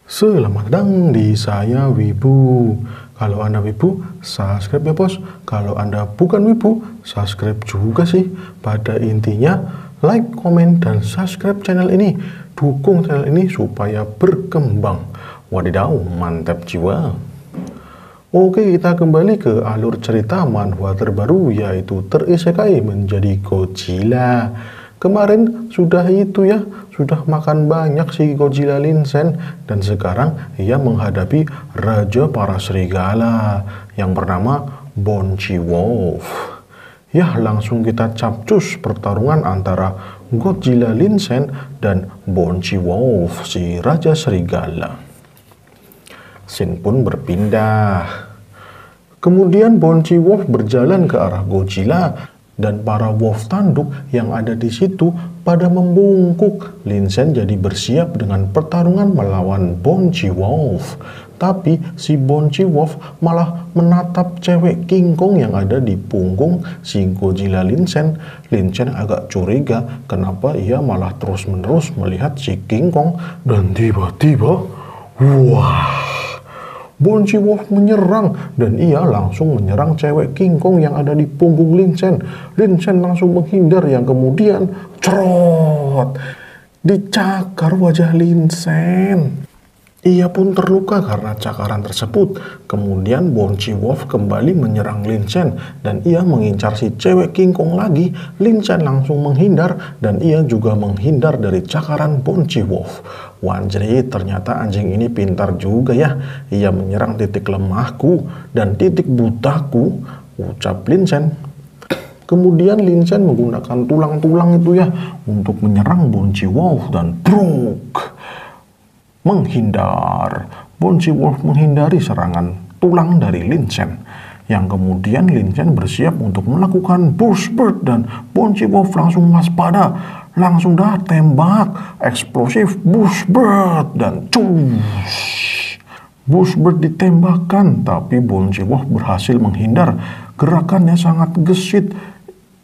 Selamat datang di Saya Wibu. Kalau Anda Wibu, subscribe ya bos. Kalau Anda bukan Wibu, subscribe juga sih. Pada intinya, like, komen, dan subscribe channel ini. Dukung channel ini supaya berkembang. Wadidaw, mantap jiwa. Oke, kita kembali ke alur cerita manhwa terbaru, yaitu terisekai menjadi Godzilla. Kemarin sudah sudah makan banyak si Godzilla Linsen, dan sekarang ia menghadapi Raja para Serigala yang bernama Bonchi Wolf. Ya, langsung kita capcus pertarungan antara Godzilla Linsen dan Bonchi Wolf, si Raja Serigala. Scene pun berpindah. Kemudian Bonchi Wolf berjalan ke arah Godzilla, dan para wolf tanduk yang ada di situ pada membungkuk. Linsen jadi bersiap dengan pertarungan melawan Bonchi Wolf. Tapi si Bonchi Wolf malah menatap cewek King Kong yang ada di punggung si Godzilla Linsen. Linsen agak curiga kenapa ia malah terus-menerus melihat si King Kong, dan tiba-tiba, wah, Bonchi Wolf menyerang, dan ia langsung menyerang cewek King Kong yang ada di punggung Linsen. Linsen langsung menghindar, yang kemudian cerot, dicakar wajah Linsen. Ia pun terluka karena cakaran tersebut. Kemudian Bonchi Wolf kembali menyerang Linsen, dan ia mengincar si cewek King Kong lagi. Linsen langsung menghindar, dan ia juga menghindar dari cakaran Bonchi Wolf. Wanjri, ternyata anjing ini pintar juga ya. Ia menyerang titik lemahku dan titik butaku, ucap Linsen. Kemudian Linsen menggunakan tulang-tulang itu ya untuk menyerang Bonchi Wolf, dan bruk, menghindar. Bonchi Wolf menghindari serangan tulang dari Linsen, yang kemudian Linsen bersiap untuk melakukan Bush Bird, dan Bonchi Wolf langsung waspada. Langsung dah tembak eksplosif Bush Bird, dan cus, Bush Bird ditembakkan, tapi Bonchi Wolf berhasil menghindar. Gerakannya sangat gesit.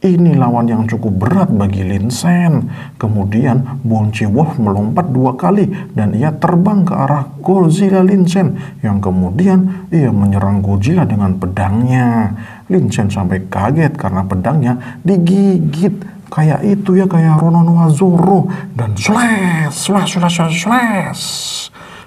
Ini lawan yang cukup berat bagi Linsen. Kemudian Bonchi Wolf melompat 2 kali, dan ia terbang ke arah Godzilla Linsen, yang kemudian ia menyerang Godzilla dengan pedangnya. Linsen sampai kaget karena pedangnya digigit kayak itu ya, kayak Rononoa Zoro, dan slash,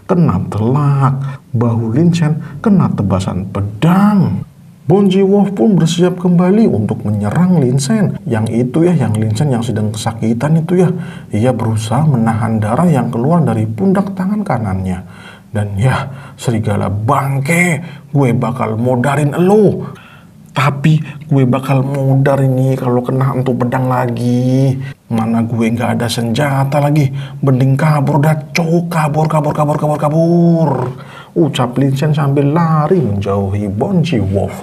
kena telak. Bahu Linsen kena tebasan pedang. Bonchi Wolf pun bersiap kembali untuk menyerang Linsen. Yang itu ya, yang Linsen yang sedang kesakitan itu ya. Ia berusaha menahan darah yang keluar dari pundak tangan kanannya. Dan ya, serigala bangke, gue bakal modarin elo. Tapi gue bakal modar ini kalau kena untuk pedang lagi. Mana gue gak ada senjata lagi. Mending kabur dah, cok. Kabur. Ucap Linsen sambil lari menjauhi Bonchi Wolf.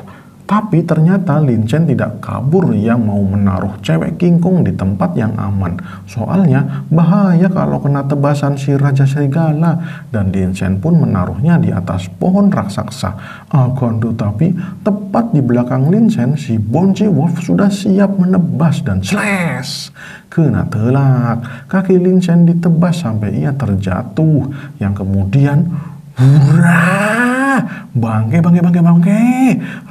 Tapi ternyata Linsen tidak kabur. Ia mau menaruh cewek King Kong di tempat yang aman. Soalnya bahaya kalau kena tebasan si Raja Serigala. Dan Linsen pun menaruhnya di atas pohon raksasa. Akan tetapi tepat di belakang Linsen, si Bonchi Wolf sudah siap menebas, dan slash, kena telak. Kaki Linsen ditebas sampai ia terjatuh. Yang kemudian, hurrah, bangke,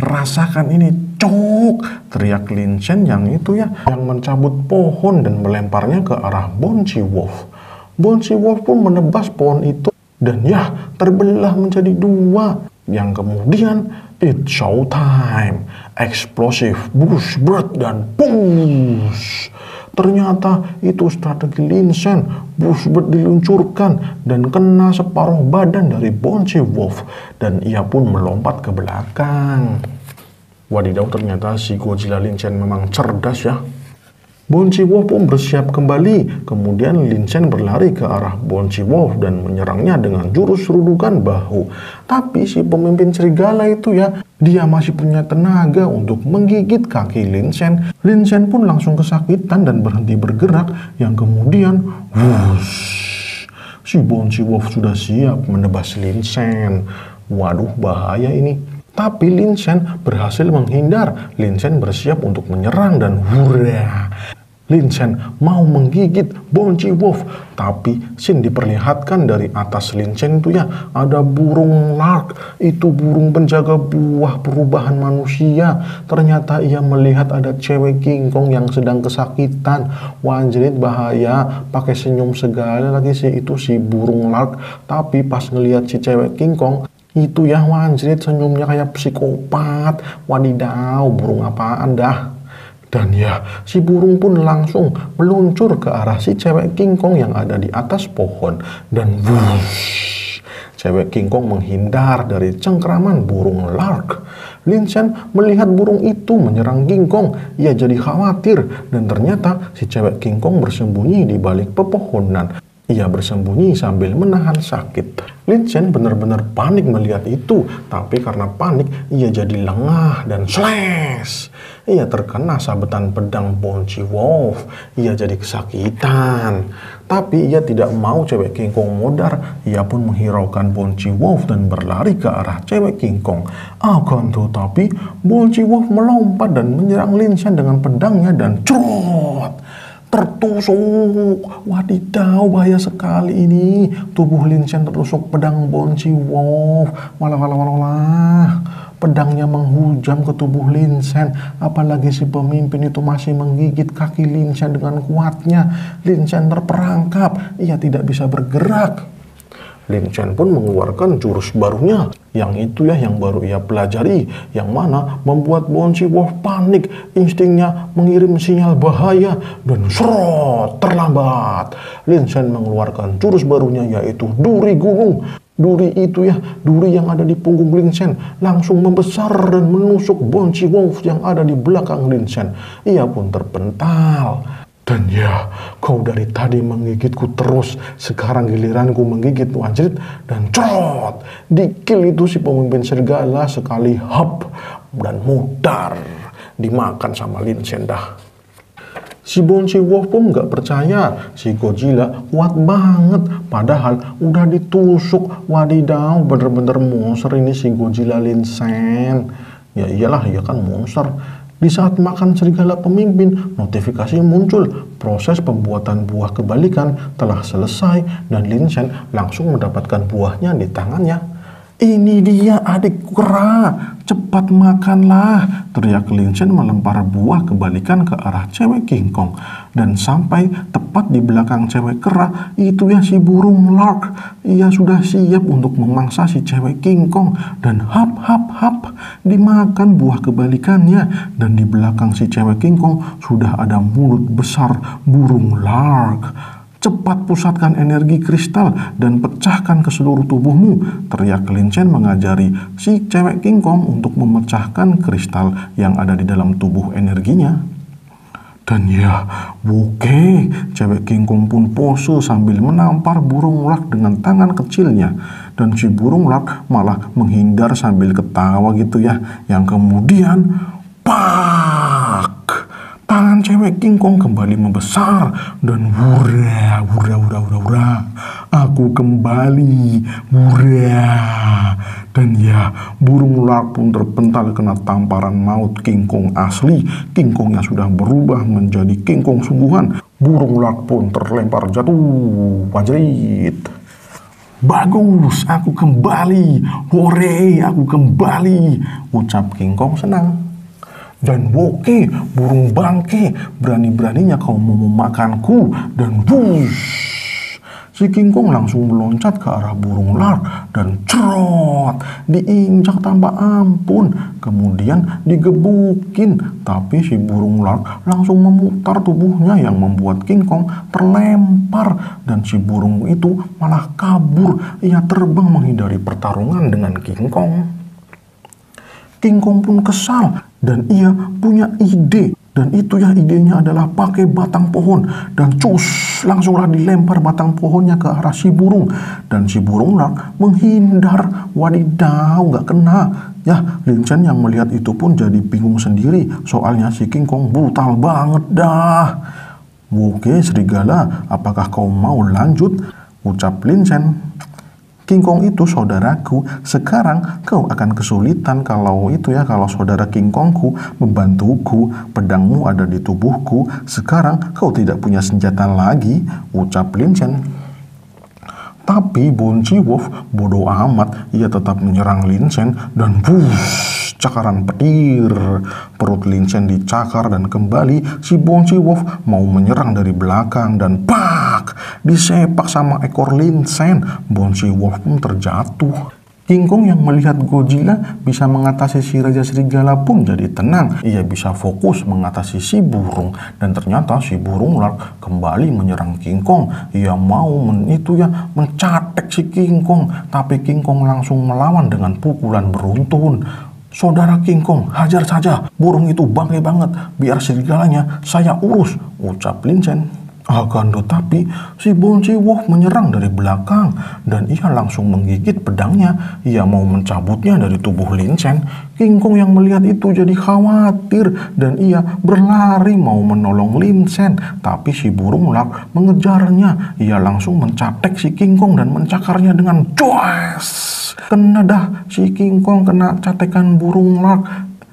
rasakan ini, cok, teriak Linsen yang itu ya, yang mencabut pohon dan melemparnya ke arah Bonchi Wolf. Bonchi Wolf pun menebas pohon itu, dan ya, terbelah menjadi 2. Yang kemudian, it's showtime, eksplosif Bush Bird, dan push. Ternyata itu strategi Linsen. Bush Bird diluncurkan dan kena separuh badan dari Bonchi Wolf, dan ia pun melompat ke belakang. Wadidaw, ternyata si Godzilla Linsen memang cerdas ya. Bonchi Wolf pun bersiap kembali. Kemudian Linsen berlari ke arah Bonchi Wolf dan menyerangnya dengan jurus serudukan bahu. Tapi si pemimpin serigala itu ya, dia masih punya tenaga untuk menggigit kaki Linsen. Linsen pun langsung kesakitan dan berhenti bergerak. Yang kemudian, wush, si Bonchi Wolf sudah siap menebas Linsen. Waduh, bahaya ini. Tapi Linsen berhasil menghindar. Linsen bersiap untuk menyerang, dan hurrah, Lin Chen mau menggigit Bonci Wolf, tapi scene diperlihatkan dari atas Lin Chen itu ya ada burung lark, itu burung penjaga buah perubahan manusia. Ternyata ia melihat ada cewek King Kong yang sedang kesakitan. Wanjrit bahaya, pakai senyum segala lagi sih itu si burung lark. Tapi pas ngelihat si cewek King Kong itu ya wanjrit senyumnya kayak psikopat. Wadidaw, burung apaan dah. Dan ya, si burung pun langsung meluncur ke arah si cewek King Kong yang ada di atas pohon. Dan wush, cewek King Kong menghindar dari cengkraman burung lark. Lin Chen melihat burung itu menyerang King Kong. Ia jadi khawatir dan ternyata si cewek King Kong bersembunyi di balik pepohonan. Ia bersembunyi sambil menahan sakit. Lin Chen benar-benar panik melihat itu, tapi karena panik ia jadi lengah dan slash. Ia terkena sabetan pedang Bonci Wolf. Ia jadi kesakitan. Tapi ia tidak mau cewek King Kong modar. Ia pun menghiraukan Bonci Wolf dan berlari ke arah cewek King Kong. Akan tetapi Bonci Wolf melompat dan menyerang Lin Chen dengan pedangnya dan crot. Tertusuk. Wadidaw, bahaya sekali ini. Tubuh Lin Chen tertusuk pedang Bonci Wolf. Walah. Pedangnya menghujam ke tubuh Lin Chen. Apalagi si pemimpin itu masih menggigit kaki Lin Chen dengan kuatnya. Lin Chen terperangkap. Ia tidak bisa bergerak. Lin Chen pun mengeluarkan jurus barunya, yang itu ya yang baru ia pelajari, yang mana membuat Bonci Wolf panik, instingnya mengirim sinyal bahaya dan serot terlambat. Lin Chen mengeluarkan jurus barunya yaitu duri gunung. Duri itu ya, duri yang ada di punggung Lin Chen langsung membesar dan menusuk Bonci Wolf yang ada di belakang Lin Chen. Ia pun terpental. Dan ya, kau dari tadi menggigitku terus, sekarang giliranku menggigitmu anjrit, dan crot, dikil itu si pemimpin serigala sekali hap dan mudar, dimakan sama Lin Chen dah. Si Bonci Wolf pun gak percaya, si Godzilla kuat banget, padahal udah ditusuk. Wadidaw, bener-bener monster ini si Godzilla Lin Chen. Ya iyalah, ia kan monster. Di saat makan serigala pemimpin, notifikasi muncul. Proses pembuatan buah kebalikan telah selesai dan Lin Chen langsung mendapatkan buahnya di tangannya. Ini dia adik kera, cepat makanlah, teriak Lin Chen melempar buah kebalikan ke arah cewek King Kong. Dan sampai tepat di belakang cewek kera, itu ya si burung lark. Ia sudah siap untuk memangsa si cewek King Kong. Dan hap, dimakan buah kebalikannya. Dan di belakang si cewek King Kong sudah ada mulut besar burung lark. Cepat pusatkan energi kristal dan pecahkan ke seluruh tubuhmu, teriak Lin Chen mengajari si cewek King Kong untuk memecahkan kristal yang ada di dalam tubuh energinya. Dan ya, oke, cewek King Kong pun pose sambil menampar burung lark dengan tangan kecilnya. Dan si burung lark malah menghindar sambil ketawa gitu ya. Yang kemudian, pak! Tangan cewek King Kong kembali membesar dan hurra, aku kembali, hurra. Dan ya, burung lark pun terpental kena tamparan maut King Kong asli. King Kong yang sudah berubah menjadi King Kong sungguhan. Burung lark pun terlempar jatuh, wajrit. Bagus, aku kembali, hore, aku kembali, ucap King Kong senang. Dan oke, burung bangke, berani-beraninya kau mau memakanku. Dan wush, si King Kong langsung meloncat ke arah burung lark dan cerot, diinjak tanpa ampun, kemudian digebukin. Tapi si burung lark langsung memutar tubuhnya yang membuat King Kong terlempar dan si burung itu malah kabur. Ia terbang menghindari pertarungan dengan King Kong. King Kong pun kesal dan ia punya ide. Dan itu ya idenya adalah pakai batang pohon. Dan cus, langsunglah dilempar batang pohonnya ke arah si burung. Dan si burung lark menghindar. Wadidaw, gak kena. Ya, Lin Chen yang melihat itu pun jadi bingung sendiri. Soalnya si King Kong brutal banget dah. Oke serigala, apakah kau mau lanjut? Ucap Lin Chen. King Kong itu saudaraku, sekarang kau akan kesulitan kalau saudara King Kongku membantuku. Pedangmu ada di tubuhku, sekarang kau tidak punya senjata lagi, ucap Lin Chen. Tapi Bonci Wolf bodoh amat, ia tetap menyerang Lin Chen dan cakaran petir. Perut Lin Chen dicakar dan kembali si Bonci Wolf mau menyerang dari belakang dan disepak sama ekor Lin Chen. Bonci Wolf pun terjatuh. King Kong yang melihat Godzilla bisa mengatasi si Raja Serigala pun jadi tenang. Ia bisa fokus mengatasi si burung. Dan ternyata si burung ular kembali menyerang King Kong. Ia mau mencatek si King Kong. Tapi King Kong langsung melawan dengan pukulan beruntun. Saudara King Kong, hajar saja. Burung itu bangke banget. Biar serigalanya saya urus, ucap Lin Chen. Akan tetapi si Bonci Wolf menyerang dari belakang dan ia langsung menggigit pedangnya. Ia mau mencabutnya dari tubuh Lin Chen. King Kong yang melihat itu jadi khawatir dan ia berlari mau menolong Lin Chen. Tapi si burung ular mengejarnya. Ia langsung mencatek si King Kong dan mencakarnya dengan joes. Kena dah si King Kong kena catekan burung ular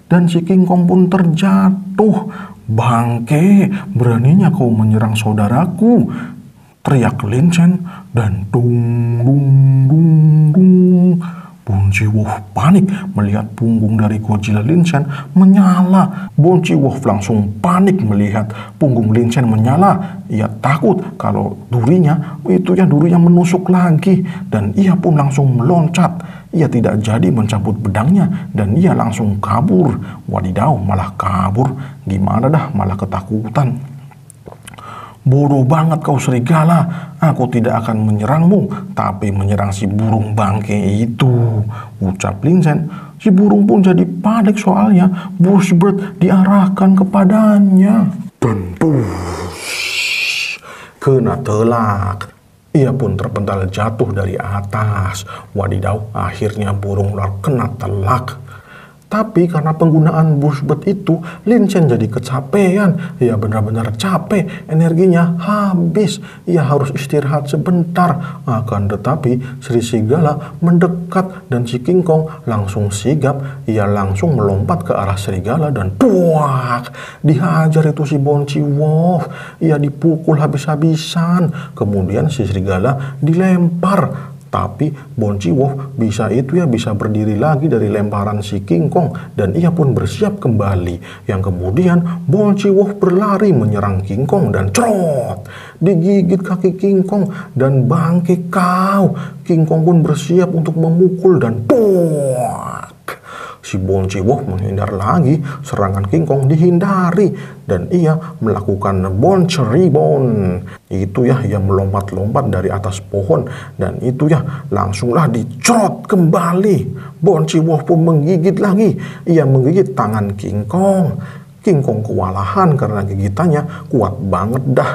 dan si King Kong pun terjatuh. Bangke, beraninya kau menyerang saudaraku, teriak Lin Chen dan dung. Bonci Wolf panik melihat punggung dari Godzilla Lin Chen menyala. Bonci Wolf langsung panik melihat punggung Lin Chen menyala. Ia takut kalau durinya menusuk lagi dan ia pun langsung meloncat. Ia tidak jadi mencabut pedangnya dan ia langsung kabur. Wadidaw, malah kabur. Gimana dah, malah ketakutan. Bodoh banget kau serigala, aku tidak akan menyerangmu, tapi menyerang si burung bangke itu, ucap Lin Chen. Si burung pun jadi panik soalnya Bushbird diarahkan kepadanya. Dan kena telak. Ia pun terpental jatuh dari atas. Wadidaw, akhirnya burung ular kena telak. Tapi karena penggunaan Bushbird itu, Lin Chen jadi kecapean. Ia benar-benar capek, energinya habis. Ia harus istirahat sebentar. Akan tetapi Sri Serigala mendekat dan si King Kong langsung sigap. Ia langsung melompat ke arah serigala dan dihajar itu si Bonci Wolf. Ia dipukul habis-habisan. Kemudian si serigala dilempar. Tapi Bonci Wolf bisa berdiri lagi dari lemparan si King Kong dan ia pun bersiap kembali. Yang kemudian Bonci Wolf berlari menyerang King Kong dan digigit kaki King Kong dan bangke kau. King Kong pun bersiap untuk memukul dan si Bonci Wolf menghindar lagi. Serangan King Kong dihindari dan ia melakukan Bonce Rebound. Ia melompat-lompat dari atas pohon dan langsunglah dicrot kembali. Bonci Wolf pun menggigit lagi. Ia menggigit tangan King Kong. King Kong kewalahan karena gigitannya kuat banget dah.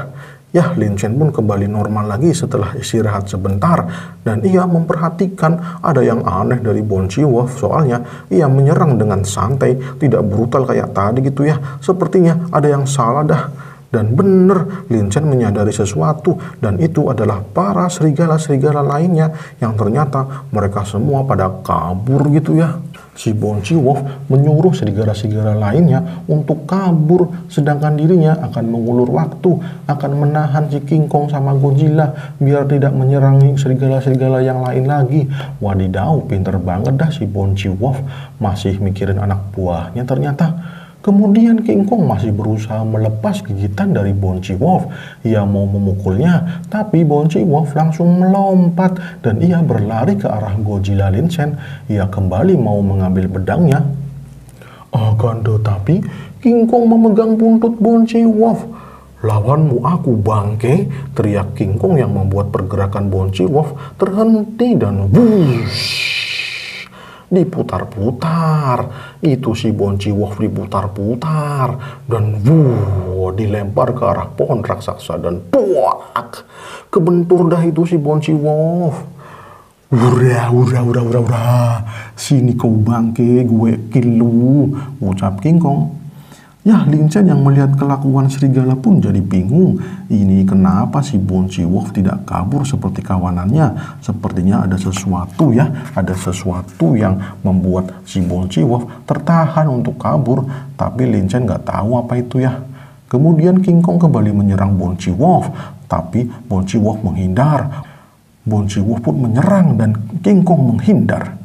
Lin Chen pun kembali normal lagi setelah istirahat sebentar dan ia memperhatikan ada yang aneh dari Bonci Wolf. Soalnya ia menyerang dengan santai, tidak brutal kayak tadi Sepertinya ada yang salah dah. Dan bener, Lin Chen menyadari sesuatu dan itu adalah para serigala-serigala lainnya yang ternyata mereka semua pada kabur Si Bonci Wolf menyuruh serigala-serigala lainnya untuk kabur, sedangkan dirinya akan mengulur waktu, akan menahan si King Kong sama Godzilla biar tidak menyerangi serigala-serigala yang lain lagi. Wadidaw, pinter banget dah si Bonci Wolf, masih mikirin anak buahnya ternyata. Kemudian King Kong masih berusaha melepas gigitan dari Bonci Wolf. Ia mau memukulnya, tapi Bonci Wolf langsung melompat dan ia berlari ke arah Godzilla Lin Chen. Ia kembali mau mengambil pedangnya. Akan tetapi King Kong memegang buntut Bonci Wolf. Lawanmu aku bangke, teriak King Kong yang membuat pergerakan Bonci Wolf terhenti dan diputar-putar. Itu si Bonci Wolf diputar-putar dan dilempar ke arah pohon raksasa dan kebentur dah itu si Bonci Wolf. Ura, sini kau bangke, gue kill lu, ucap King Kong. Ya, Lin Chen yang melihat kelakuan serigala pun jadi bingung. Ini kenapa si Bonci Wolf tidak kabur seperti kawanannya? Sepertinya ada sesuatu ya, ada sesuatu yang membuat si Bonci Wolf tertahan untuk kabur. Tapi Lin Chen nggak tahu apa itu ya. Kemudian King Kong kembali menyerang Bonci Wolf, tapi Bonci Wolf menghindar. Bonci Wolf pun menyerang dan King Kong menghindar.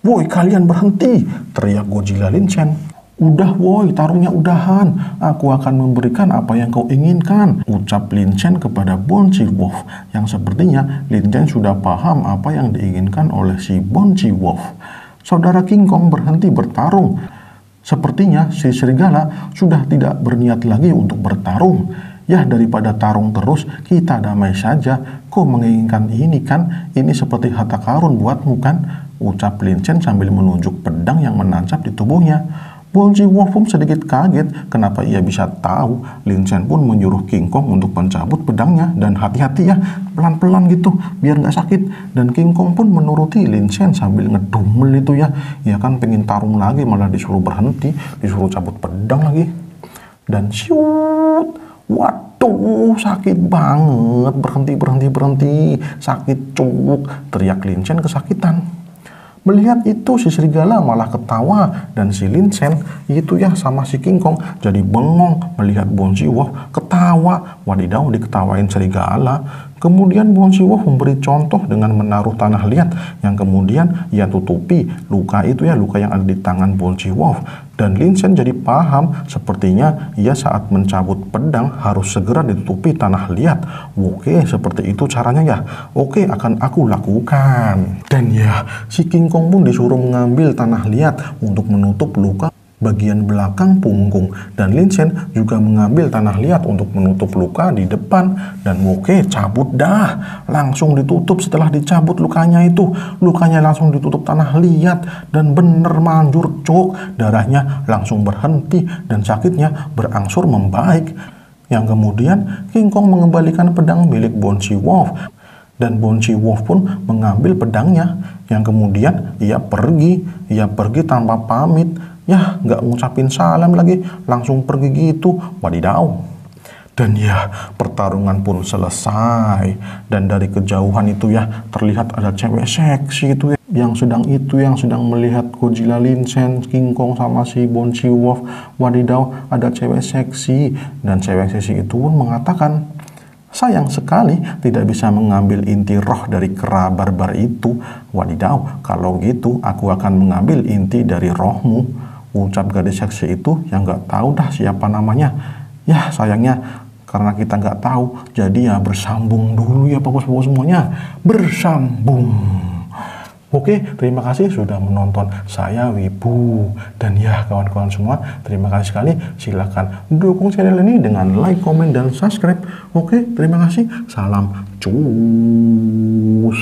"Woi, kalian berhenti!" teriak Godzilla Lin Chen. "Udah woi, tarungnya udahan. Aku akan memberikan apa yang kau inginkan," ucap Lin Chen kepada Bonci Wolf, yang sepertinya Lin Chen sudah paham apa yang diinginkan oleh si Bonci Wolf. Saudara King Kong berhenti bertarung. Sepertinya si serigala sudah tidak berniat lagi untuk bertarung. "Ya, daripada tarung terus, kita damai saja. Kau menginginkan ini kan? Ini seperti harta karun buatmu kan?" ucap Lin Chen sambil menunjuk pedang yang menancap di tubuhnya. Bonci Wolf pun sedikit kaget kenapa ia bisa tahu. Lin Chen pun menyuruh King Kong untuk mencabut pedangnya dan hati-hati ya, pelan-pelan gitu biar nggak sakit. Dan King Kong pun menuruti Lin Chen sambil ngedumel itu ya. Ia kan pengen tarung lagi malah disuruh berhenti, disuruh cabut pedang lagi. Dan shoot, waduh sakit banget, berhenti, sakit cuk, teriak Lin Chen kesakitan. Melihat itu si serigala malah ketawa dan si Lin Chen itu ya sama si King Kong jadi bengong melihat Bonci Wolf ketawa. Wadidaw, diketawain serigala. Kemudian Bonci Wolf memberi contoh dengan menaruh tanah liat yang kemudian ia tutupi luka itu ya, luka yang ada di tangan Bonci Wolf. Dan Lin Chen jadi paham sepertinya ia saat mencabut pedang harus segera ditutupi tanah liat. Oke, seperti itu caranya ya. Oke, akan aku lakukan. Dan ya, si King Kong pun disuruh mengambil tanah liat untuk menutup luka bagian belakang punggung, dan Lin Chen juga mengambil tanah liat untuk menutup luka di depan. Dan oke, cabut dah, langsung ditutup. Setelah dicabut lukanya itu, lukanya langsung ditutup tanah liat dan bener manjur cok, darahnya langsung berhenti dan sakitnya berangsur membaik. Yang kemudian King Kong mengembalikan pedang milik Bonci Wolf dan Bonci Wolf pun mengambil pedangnya. Yang kemudian ia pergi tanpa pamit. Ya, nggak ngucapin salam lagi, langsung pergi gitu. Wadidaw. Dan ya, pertarungan pun selesai. Dan dari kejauhan itu ya, terlihat ada cewek seksi itu ya, yang sedang melihat Godzilla Lin Chen, King Kong sama si Bonci Wolf. Wadidaw, ada cewek seksi. Dan cewek seksi itu pun mengatakan, "Sayang sekali tidak bisa mengambil inti roh dari kera barbar itu." Wadidaw, kalau gitu aku akan mengambil inti dari rohmu, ucap gadis seksi itu yang nggak tahu dah siapa namanya. Ya, sayangnya karena kita nggak tahu, jadi ya bersambung dulu ya popos-popos semuanya. Bersambung. Oke, terima kasih sudah menonton saya Wibu. Dan ya kawan-kawan semua, terima kasih sekali. Silahkan dukung channel ini dengan like, komen, dan subscribe. Oke, terima kasih. Salam cus.